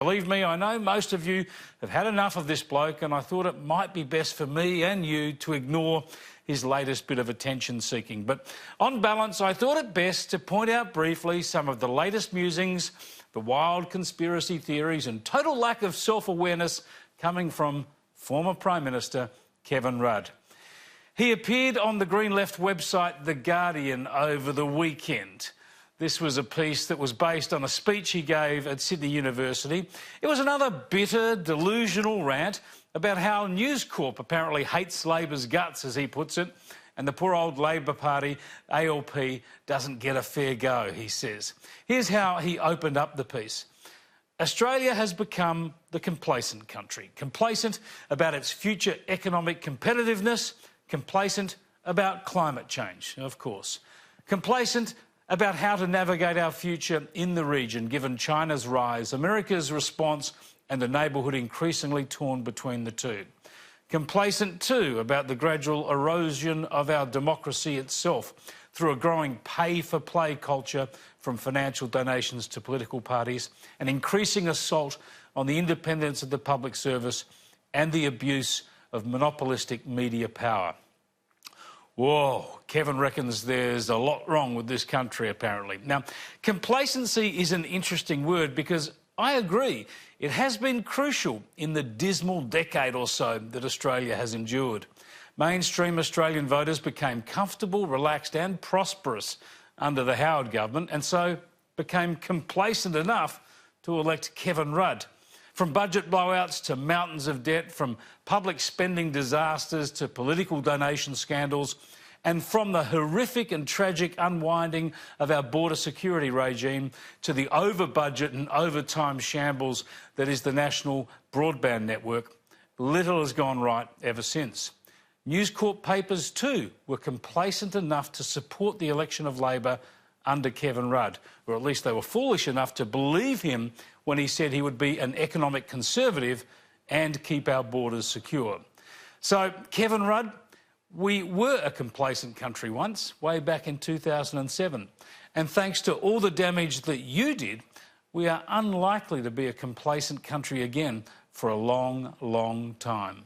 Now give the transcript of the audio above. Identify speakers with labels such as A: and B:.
A: Believe me, I know most of you have had enough of this bloke, and I thought it might be best for me and you to ignore his latest bit of attention-seeking. But on balance, I thought it best to point out briefly some of the latest musings, the wild conspiracy theories and total lack of self-awareness coming from former Prime Minister Kevin Rudd. He appeared on the Green Left website The Guardian over the weekend. This was a piece that was based on a speech he gave at Sydney University. It was another bitter, delusional rant about how News Corp apparently hates Labor's guts, as he puts it, and the poor old Labor Party, ALP, doesn't get a fair go, he says. Here's how he opened up the piece. Australia has become the complacent country. Complacent about its future economic competitiveness, complacent about climate change, of course. Complacent about how to navigate our future in the region, given China's rise, America's response, and a neighbourhood increasingly torn between the two. Complacent, too, about the gradual erosion of our democracy itself through a growing pay-for-play culture from financial donations to political parties, an increasing assault on the independence of the public service and the abuse of monopolistic media power. Whoa, Kevin reckons there's a lot wrong with this country, apparently. Now, complacency is an interesting word because I agree it has been crucial in the dismal decade or so that Australia has endured. Mainstream Australian voters became comfortable, relaxed and prosperous under the Howard government and so became complacent enough to elect Kevin Rudd. From budget blowouts to mountains of debt, from public spending disasters to political donation scandals, and from the horrific and tragic unwinding of our border security regime to the over-budget and overtime shambles that is the national broadband network, little has gone right ever since. News Corp papers too were complacent enough to support the election of Labor under Kevin Rudd, or at least they were foolish enough to believe him when he said he would be an economic conservative and keep our borders secure. So, Kevin Rudd, we were a complacent country once, way back in 2007. And thanks to all the damage that you did, we are unlikely to be a complacent country again for a long, long time.